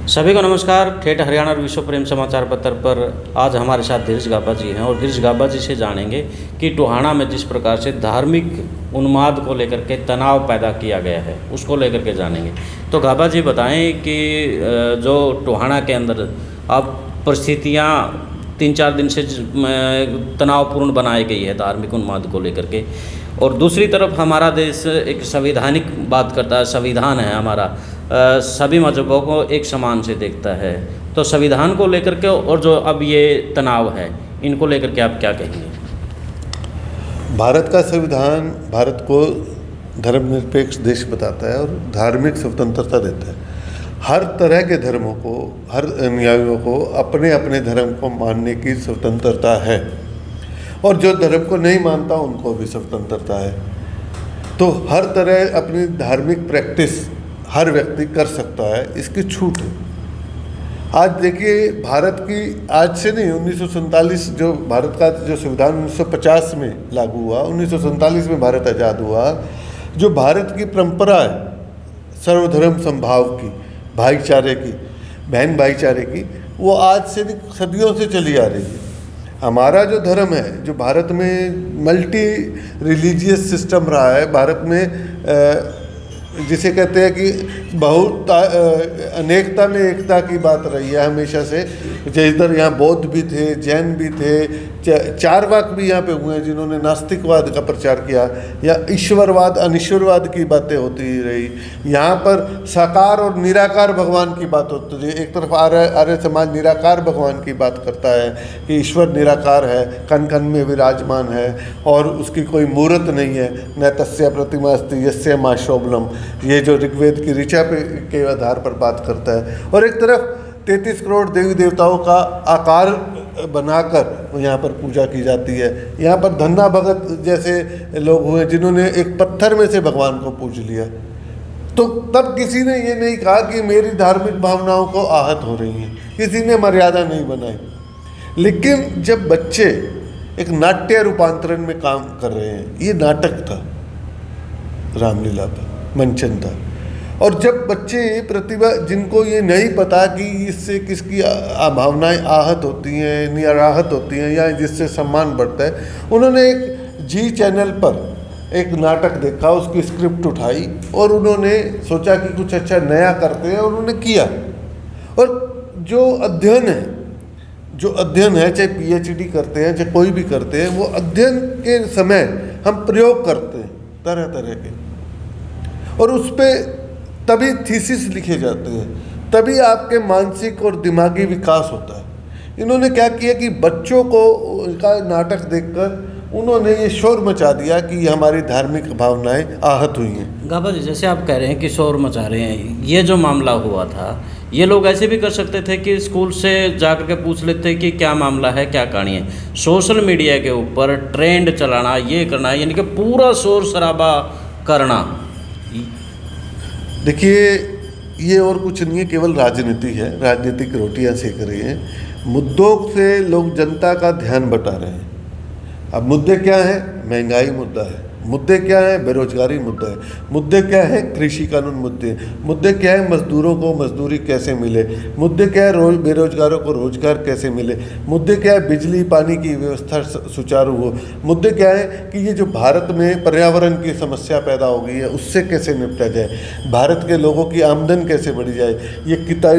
सभी को नमस्कार। ठेठ हरियाणा और विश्व प्रेम समाचार पत्र पर आज हमारे साथ धीरज गाबा जी हैं और धीरज गाबा जी से जानेंगे कि टोहाना में जिस प्रकार से धार्मिक उन्माद को लेकर के तनाव पैदा किया गया है उसको लेकर के जानेंगे। तो गाबा जी बताएं कि जो टोहाना के अंदर अब परिस्थितियाँ 3-4 दिन से तनावपूर्ण बनाई गई है धार्मिक उन्माद को लेकर के, और दूसरी तरफ हमारा देश एक संवैधानिक बात करता है, संविधान है हमारा, सभी मजहबों को एक समान से देखता है। तो संविधान को लेकर के और जो अब ये तनाव है इनको लेकर के आप क्या कहेंगे? भारत का संविधान भारत को धर्मनिरपेक्ष देश बताता है और धार्मिक स्वतंत्रता देता है। हर तरह के धर्मों को, हर अनुयायियों को अपने अपने धर्म को मानने की स्वतंत्रता है और जो धर्म को नहीं मानता उनको भी स्वतंत्रता है। तो हर तरह अपनी धार्मिक प्रैक्टिस हर व्यक्ति कर सकता है, इसकी छूट है। आज देखिए भारत की, आज से नहीं, 1947 जो भारत का जो संविधान 1950 में लागू हुआ, 1947 में भारत आज़ाद हुआ, जो भारत की परंपरा है सर्वधर्म समभाव की, भाईचारे की, बहन भाईचारे की, वो आज से नहीं सदियों से चली आ रही है। हमारा जो धर्म है, जो भारत में मल्टी रिलीजियस सिस्टम रहा है, भारत में जिसे कहते हैं कि बहुत अनेकता में एकता की बात रही है हमेशा से। इधर यहाँ बौद्ध भी थे, जैन भी थे, चारवाक भी यहाँ पे हुए हैं जिन्होंने नास्तिकवाद का प्रचार किया, या ईश्वरवाद अनिश्वरवाद की बातें होती रही। यहाँ पर साकार और निराकार भगवान की बात होती रही। एक तरफ आर्य समाज निराकार भगवान की बात करता है कि ईश्वर निराकार है, कण कण में विराजमान है और उसकी कोई मूर्त नहीं है, न तस्य प्रतिमा अस्ति यस्य मा शोभनम, ये जो ऋग्वेद की ऋचा के आधार पर बात करता है। और एक तरफ 33 करोड़ देवी देवताओं का आकार बनाकर यहाँ पर पूजा की जाती है। यहाँ पर धन्ना भगत जैसे लोग हुए जिन्होंने एक पत्थर में से भगवान को पूज लिया। तो तब किसी ने ये नहीं कहा कि मेरी धार्मिक भावनाओं को आहत हो रही हैं, किसी ने मर्यादा नहीं बनाई। लेकिन जब बच्चे एक नाट्य रूपांतरण में काम कर रहे हैं, ये नाटक था, रामलीला पर मंचन था, और जब बच्चे प्रतिभा, जिनको ये नहीं पता कि इससे किसकी भावनाएं आहत होती हैं, निराहत होती हैं, या जिससे सम्मान बढ़ता है, उन्होंने एक जी चैनल पर एक नाटक देखा, उसकी स्क्रिप्ट उठाई और उन्होंने सोचा कि कुछ अच्छा नया करते हैं, और उन्होंने किया। और जो अध्ययन है, चाहे पीएचडी करते हैं, चाहे कोई भी करते हैं, वो अध्ययन के समय हम प्रयोग करते हैं तरह तरह के, और उस पर तभी थीसिस लिखे जाते हैं, तभी आपके मानसिक और दिमागी विकास होता है। इन्होंने क्या किया कि बच्चों को का नाटक देखकर उन्होंने ये शोर मचा दिया कि हमारी धार्मिक भावनाएं आहत हुई हैं। गाबा जी, जैसे आप कह रहे हैं कि शोर मचा रहे हैं, ये जो मामला हुआ था, ये लोग ऐसे भी कर सकते थे कि स्कूल से जाकर के पूछ लेते कि क्या मामला है, क्या कहानी है। सोशल मीडिया के ऊपर ट्रेंड चलाना, ये करना, यानी कि पूरा शोर शराबा करना। देखिए, ये और कुछ नहीं है, केवल राजनीति है, राजनीतिक रोटियां सेक रही हैं। मुद्दों से लोग जनता का ध्यान बटा रहे हैं। अब मुद्दे क्या हैं? महंगाई मुद्दा है, मुद्दे क्या है? बेरोजगारी मुद्दा है, मुद्दे क्या है? कृषि कानून मुद्दे क्या है? मजदूरों को मजदूरी कैसे मिले, मुद्दे क्या है? बेरोजगारों को रोजगार कैसे मिले, मुद्दे क्या है? बिजली पानी की व्यवस्था सुचारू हो, मुद्दे क्या है कि ये जो भारत में पर्यावरण की समस्या पैदा हो गई है उससे कैसे निपटा जाए, भारत के लोगों की आमदन कैसे बढ़ी जाए, ये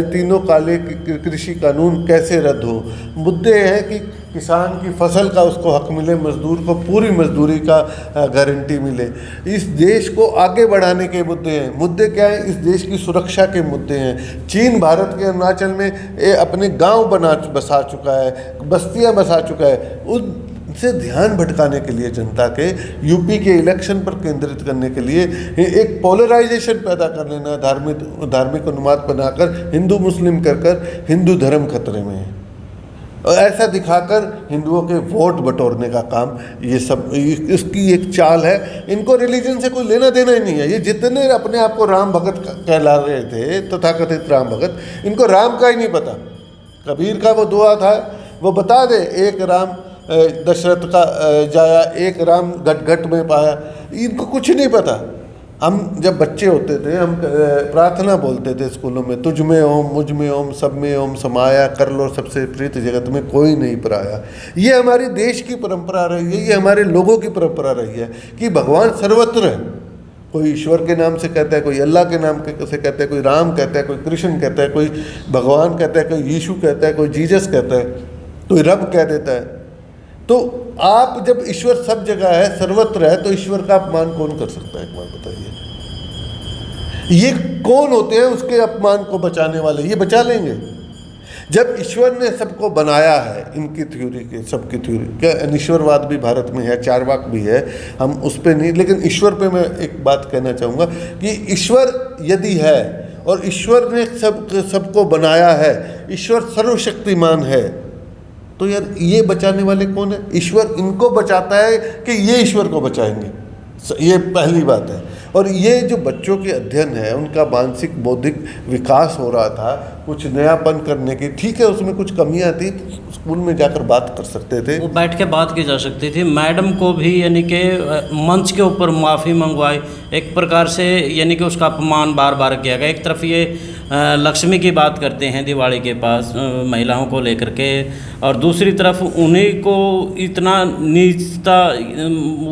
तीनों काले कृषि कानून कैसे रद्द हो। मुद्दे हैं कि किसान की फसल का उसको हक मिले, मजदूर को पूरी मजदूरी का गारंटी मिले। इस देश को आगे बढ़ाने के मुद्दे हैं। मुद्दे क्या है? इस देश की सुरक्षा के मुद्दे हैं। चीन भारत के अरुणाचल में अपने गांव बसा चुका है, बस्तियां बसा चुका है। उनसे ध्यान भटकाने के लिए, जनता के यूपी के इलेक्शन पर केंद्रित करने के लिए एक पोलराइजेशन पैदा कर लेना, धार्मिक उन्माद बनाकर हिंदू मुस्लिम कर हिंदू धर्म खतरे में है, और ऐसा दिखाकर हिंदुओं के वोट बटोरने का काम, ये सब इसकी एक चाल है। इनको रिलीजन से कोई लेना देना ही नहीं है। ये जितने अपने आप को राम भगत कहला रहे थे, तथाकथित राम भगत, इनको राम का ही नहीं पता। कबीर का वो दुआ था, वो बता दे, एक राम दशरथ का जाया, एक राम घट घट में पाया। इनको कुछ नहीं पता। हम जब बच्चे होते थे हम प्रार्थना बोलते थे स्कूलों में, तुझ में ओम, मुझ में ओम, सब में ओम समाया, कर लो सबसे प्रीत जगत में कोई नहीं पराया। ये हमारी देश की परंपरा रही है, ये हमारे लोगों की परंपरा रही है कि भगवान सर्वत्र है। कोई ईश्वर के नाम से कहता है, कोई अल्लाह के नाम से कहता है, कोई राम कहता है, कोई कृष्ण कहता है, कोई भगवान कहता है, कोई यीशु कहता है, कोई जीसस कहता है, कोई रब कह देता है। तो आप जब ईश्वर सब जगह है, सर्वत्र है, तो ईश्वर का अपमान कौन कर सकता है? एक बात बताइए, ये कौन होते हैं उसके अपमान को बचाने वाले? ये बचा लेंगे? जब ईश्वर ने सबको बनाया है, इनकी थ्योरी के, सबकी थ्योरी क्या, अनिश्वरवाद भी भारत में है, चारवाक भी है, हम उस पर नहीं, लेकिन ईश्वर पे मैं एक बात कहना चाहूँगा कि ईश्वर यदि है और ईश्वर ने सबको बनाया है, ईश्वर सर्वशक्तिमान है, तो यार ये बचाने वाले कौन है? ईश्वर इनको बचाता है कि ये ईश्वर को बचाएंगे? ये पहली बात है। और ये जो बच्चों के अध्ययन है, उनका मानसिक बौद्धिक विकास हो रहा था, कुछ नयापन करने की, ठीक है उसमें कुछ कमियां थी, स्कूल में जाकर बात कर सकते थे, वो बैठ के बात की जा सकती थी। मैडम को भी यानी कि मंच के ऊपर माफ़ी मंगवाई, एक प्रकार से यानी कि उसका अपमान बार बार किया गया। एक तरफ ये लक्ष्मी की बात करते हैं दिवाली के पास महिलाओं को लेकर के, और दूसरी तरफ उन्हीं को इतना नीचता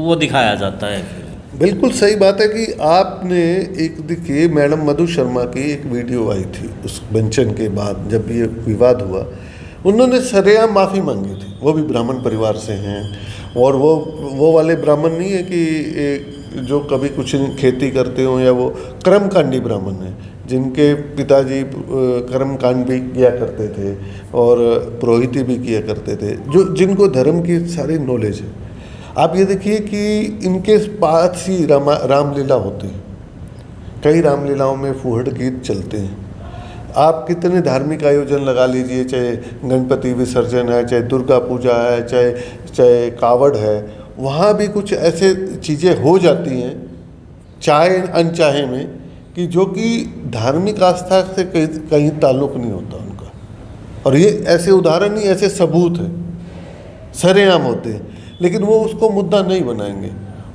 वो दिखाया जाता है। बिल्कुल सही बात है कि आपने एक देखिए, मैडम मधु शर्मा की एक वीडियो आई थी उस बेंचन के बाद, जब ये विवाद हुआ, उन्होंने सरेआम माफ़ी मांगी थी। वो भी ब्राह्मण परिवार से हैं, और वो वाले ब्राह्मण नहीं है कि जो कभी कुछ खेती करते हो, या वो कर्मकांडी ब्राह्मण हैं जिनके पिताजी कर्मकांड भी किया करते थे और पुरोहिती भी किया करते थे, जिनको धर्म की सारी नॉलेज है। आप ये देखिए कि इनके पास ही रामलीला होती है, कई रामलीलाओं में फूहड़ गीत चलते हैं। आप कितने धार्मिक आयोजन लगा लीजिए, चाहे गणपति विसर्जन है, चाहे दुर्गा पूजा है, चाहे कावड़ है, वहाँ भी कुछ ऐसे चीज़ें हो जाती हैं चाहे अनचाहे में, कि जो कि धार्मिक आस्था से कहीं ताल्लुक़ नहीं होता उनका। और ये ऐसे उदाहरण नहीं, ऐसे सबूत हैं, सरेआम होते हैं, लेकिन वो उसको मुद्दा नहीं बनाएंगे।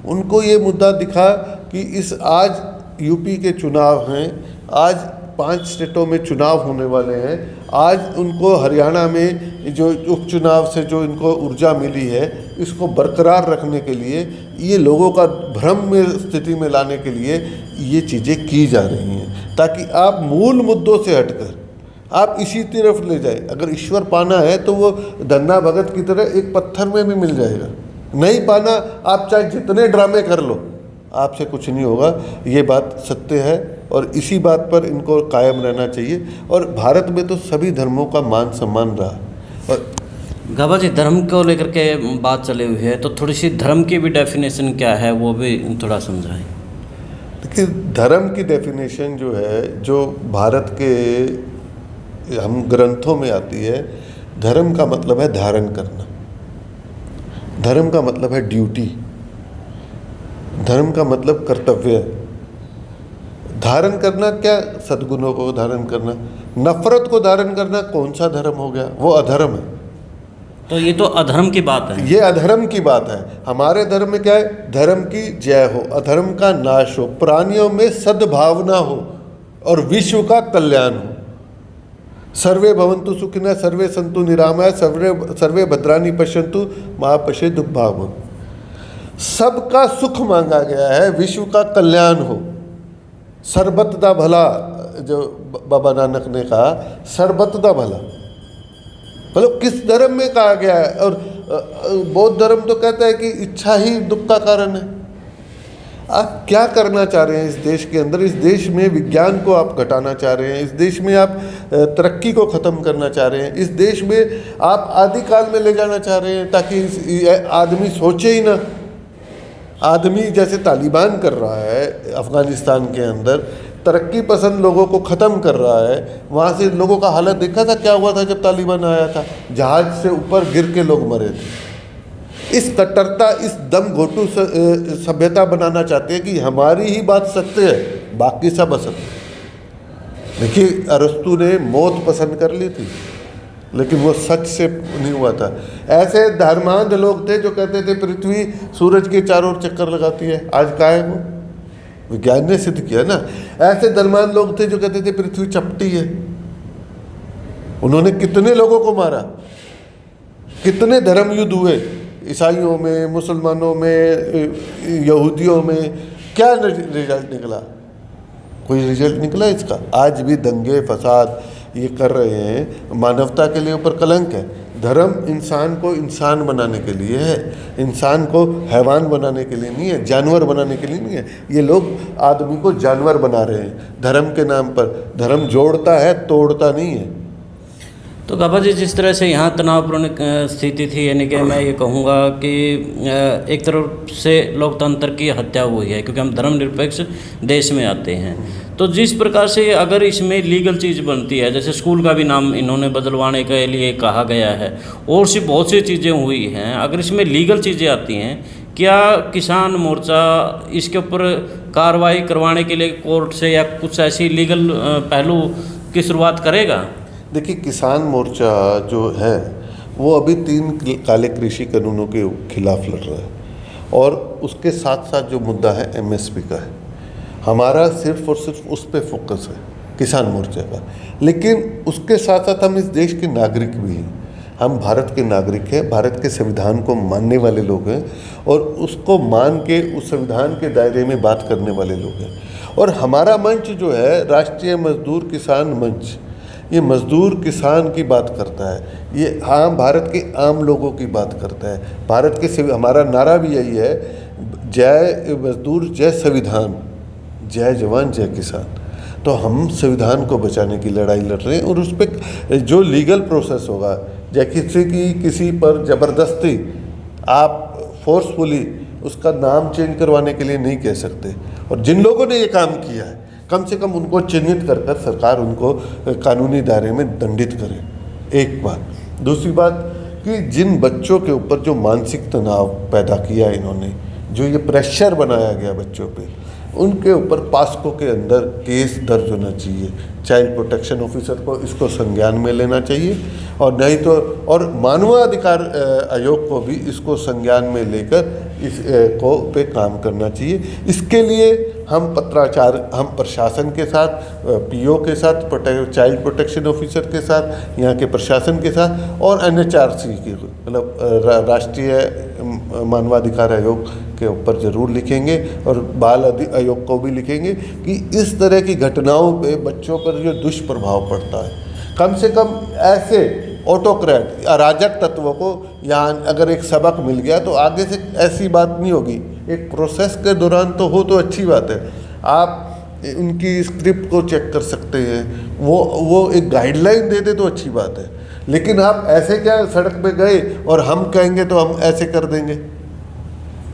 उनको ये मुद्दा दिखा कि आज यूपी के चुनाव हैं, आज 5 स्टेटों में चुनाव होने वाले हैं, आज उनको हरियाणा में जो उपचुनाव से जो इनको ऊर्जा मिली है, इसको बरकरार रखने के लिए, ये लोगों का भ्रम में स्थिति में लाने के लिए ये चीज़ें की जा रही हैं, ताकि आप मूल मुद्दों से हटकर आप इसी तरफ ले जाए। अगर ईश्वर पाना है तो वो धन्ना भगत की तरह एक पत्थर में भी मिल जाएगा, नहीं पाना आप चाहे जितने ड्रामे कर लो, आपसे कुछ नहीं होगा। ये बात सत्य है और इसी बात पर इनको कायम रहना चाहिए। और भारत में तो सभी धर्मों का मान सम्मान रहा। और गाबा जी, धर्म को लेकर के बात चली हुई है, तो थोड़ी सी धर्म की भी डेफिनेशन क्या है वो भी थोड़ा समझाएं। देखिए, धर्म की डेफिनेशन जो है, जो भारत के हम ग्रंथों में आती है, धर्म का मतलब है धारण करना, धर्म का मतलब है ड्यूटी, धर्म का मतलब कर्तव्य। धारण करना क्या? सद्गुणों को धारण करना। नफरत को धारण करना कौन सा धर्म हो गया? वो अधर्म है। तो ये तो अधर्म की बात है, ये अधर्म की बात है। हमारे धर्म में क्या है? धर्म की जय हो, अधर्म का नाश हो, प्राणियों में सद्भावना हो और विश्व का कल्याण हो। सर्वे भवन्तु सुखिनः, सर्वे सन्तु निरामया, सर्वे भद्राणि पश्यन्तु मा पश्येत् दुर्भाग्यम्। सबका सुख मांगा गया है, विश्व का कल्याण हो, सरबत दा भला, जो बाबा नानक ने कहा, सरबत दा भला, मतलब किस धर्म में कहा गया है? और बौद्ध धर्म तो कहता है कि इच्छा ही दुख का कारण है। आप क्या करना चाह रहे हैं इस देश के अंदर? इस देश में विज्ञान को आप घटाना चाह रहे हैं, इस देश में आप तरक्की को ख़त्म करना चाह रहे हैं, इस देश में आप आदिकाल में ले जाना चाह रहे हैं, ताकि आदमी सोचे ही ना। आदमी जैसे तालिबान कर रहा है अफ़गानिस्तान के अंदर, तरक्की पसंद लोगों को ख़त्म कर रहा है। वहाँ से लोगों का हालत देखा था क्या हुआ था जब तालिबान आया था? जहाज़ से ऊपर गिर के लोग मरे थे। इस कट्टरता, इस दम घोटू सभ्यता बनाना चाहते हैं कि हमारी ही बात सत्य है, बाकी सब असत्य। देखिए, अरस्तु ने मौत पसंद कर ली थी, लेकिन वो सच से नहीं हुआ था। ऐसे धर्मांध लोग थे जो कहते थे पृथ्वी सूरज के चारों ओर चक्कर लगाती है। आज कहाँ है वो? विज्ञान ने सिद्ध किया ना। ऐसे धर्मान लोग थे जो कहते थे पृथ्वी चपटी है, उन्होंने कितने लोगों को मारा, कितने धर्म युद्ध हुए, ईसाइयों में, मुसलमानों में, यहूदियों में, क्या रिजल्ट निकला? कोई रिजल्ट निकला इसका? आज भी दंगे फसाद ये कर रहे हैं, मानवता के लिए ऊपर कलंक है। धर्म इंसान को इंसान बनाने के लिए है, इंसान को हैवान बनाने के लिए नहीं है, जानवर बनाने के लिए नहीं है। ये लोग आदमी को जानवर बना रहे हैं धर्म के नाम पर। धर्म जोड़ता है, तोड़ता नहीं है। तो गाबा जी, जिस तरह से यहाँ तनावपूर्ण स्थिति थी, यानी कि मैं ये कहूँगा कि एक तरफ से लोकतंत्र की हत्या हुई है क्योंकि हम धर्मनिरपेक्ष देश में आते हैं। तो जिस प्रकार से अगर इसमें लीगल चीज़ बनती है, जैसे स्कूल का भी नाम इन्होंने बदलवाने के लिए कहा गया है, और सी बहुत सी चीज़ें हुई हैं, अगर इसमें लीगल चीज़ें आती हैं, क्या किसान मोर्चा इसके ऊपर कार्रवाई करवाने के लिए कोर्ट से या कुछ ऐसी लीगल पहलू की शुरुआत करेगा? देखिए, किसान मोर्चा जो है वो अभी 3 काले कृषि कानूनों के खिलाफ लड़ रहा है, और उसके साथ साथ जो मुद्दा है एमएसपी का है। हमारा सिर्फ और सिर्फ उस पर फोकस है, किसान मोर्चा का। लेकिन उसके साथ साथ हम इस देश के नागरिक भी हैं, हम भारत के नागरिक हैं, भारत के संविधान को मानने वाले लोग हैं, और उसको मान के उस संविधान के दायरे में बात करने वाले लोग हैं। और हमारा मंच जो है राष्ट्रीय मजदूर किसान मंच, ये मजदूर किसान की बात करता है, ये आम भारत के आम लोगों की बात करता है। भारत के हमारा नारा भी यही है, जय मजदूर जय संविधान, जय जवान जय किसान। तो हम संविधान को बचाने की लड़ाई लड़ रहे हैं, और उस पर जो लीगल प्रोसेस होगा, जैसे कि किसी पर ज़बरदस्ती आप फोर्सफुली उसका नाम चेंज करवाने के लिए नहीं कह सकते। और जिन लोगों ने ये काम किया है, कम से कम उनको चिन्हित कर कर सरकार उनको कानूनी दायरे में दंडित करे। एक बात। दूसरी बात कि जिन बच्चों के ऊपर जो मानसिक तनाव पैदा किया इन्होंने, जो ये प्रेशर बनाया गया बच्चों पे, उनके ऊपर पास्को के अंदर केस दर्ज होना चाहिए। चाइल्ड प्रोटेक्शन ऑफिसर को इसको संज्ञान में लेना चाहिए, और नहीं तो और मानवाधिकार आयोग को भी इसको संज्ञान में लेकर इस को पे काम करना चाहिए। इसके लिए हम पत्राचार, हम प्रशासन के साथ, पीओ के साथ, चाइल्ड प्रोटेक्शन ऑफिसर के साथ, यहाँ के प्रशासन के साथ, और एनएचआरसी के मतलब राष्ट्रीय मानवाधिकार आयोग के ऊपर ज़रूर लिखेंगे, और बाल आयोग को भी लिखेंगे कि इस तरह की घटनाओं पे बच्चों पर जो दुष्प्रभाव पड़ता है, कम से कम ऐसे ऑटोक्रेट अराजक तत्वों को यहाँ अगर एक सबक मिल गया तो आगे से ऐसी बात नहीं होगी। एक प्रोसेस के दौरान तो हो तो अच्छी बात है, आप उनकी स्क्रिप्ट को चेक कर सकते हैं, वो एक गाइडलाइन दे दे तो अच्छी बात है। लेकिन आप ऐसे क्या सड़क पे गए और हम कहेंगे तो हम ऐसे कर देंगे,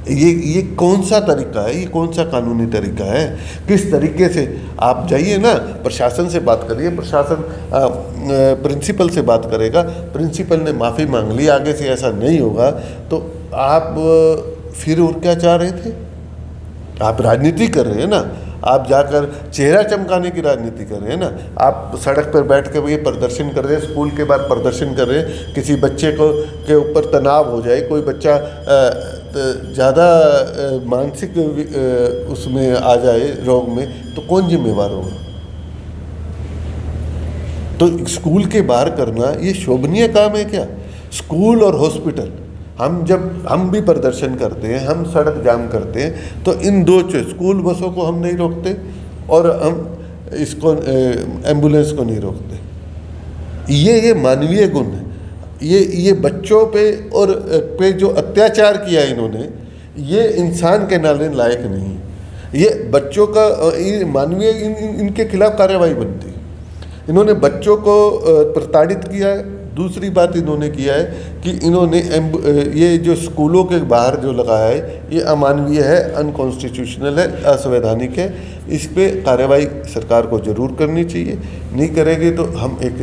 ये कौन सा तरीका है? ये कौन सा कानूनी तरीका है? किस तरीके से आप जाइए ना, प्रशासन से बात करिए, प्रशासन प्रिंसिपल से बात करेगा, प्रिंसिपल ने माफ़ी मांग ली, आगे से ऐसा नहीं होगा, तो आप फिर और क्या चाह रहे थे? आप राजनीति कर रहे हैं ना, आप जाकर चेहरा चमकाने की राजनीति कर रहे हैं ना। आप सड़क पर बैठ कर ये प्रदर्शन कर रहे हैं, स्कूल के बाद प्रदर्शन कर रहे हैं, किसी बच्चे को के ऊपर तनाव हो जाए, कोई बच्चा ज़्यादा मानसिक उसमें आ जाए रोग में, तो कौन जिम्मेवार होगा? तो स्कूल के बाहर करना ये शोभनीय काम है क्या? स्कूल और हॉस्पिटल, हम भी प्रदर्शन करते हैं, हम सड़क जाम करते हैं, तो इन दो स्कूल बसों को हम नहीं रोकते और हम इसको एम्बुलेंस को नहीं रोकते। ये मानवीय गुण है। ये बच्चों पे और पे जो अत्याचार किया इन्होंने, ये इंसान के नाले लायक नहीं है। ये बच्चों का मानवीय इनके खिलाफ कार्रवाई बनती है। इन्होंने बच्चों को प्रताड़ित किया है। दूसरी बात इन्होंने किया है कि इन्होंने ये जो स्कूलों के बाहर जो लगाया है, ये अमानवीय है, अनकॉन्स्टिट्यूशनल है, असंवैधानिक है। इस पे कार्रवाई सरकार को ज़रूर करनी चाहिए। नहीं करेगी तो हम एक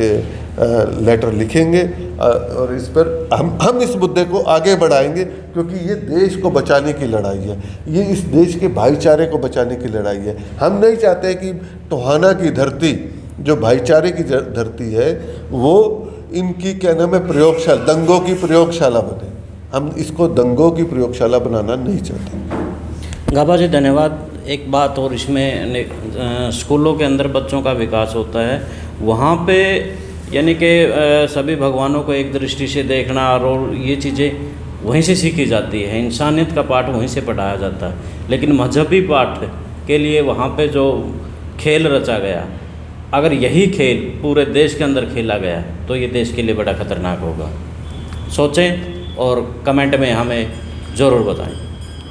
लेटर लिखेंगे और इस पर हम इस मुद्दे को आगे बढ़ाएंगे, क्योंकि ये देश को बचाने की लड़ाई है, ये इस देश के भाईचारे को बचाने की लड़ाई है। हम नहीं चाहते कि टोहाना की धरती जो भाईचारे की धरती है वो इनकी क्या नाम है प्रयोगशाला, दंगों की प्रयोगशाला बने। हम इसको दंगों की प्रयोगशाला बनाना नहीं चाहते। गाबा जी धन्यवाद। एक बात और इसमें स्कूलों के अंदर बच्चों का विकास होता है, वहाँ पे यानी कि सभी भगवानों को एक दृष्टि से देखना और ये चीज़ें वहीं से सीखी जाती है, इंसानियत का पाठ वहीं से पढ़ाया जाता है। लेकिन मजहबी पाठ के लिए वहाँ पे जो खेल रचा गया, अगर यही खेल पूरे देश के अंदर खेला गया तो ये देश के लिए बड़ा खतरनाक होगा। सोचें और कमेंट में हमें ज़रूर बताएं।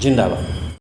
जिंदाबाद।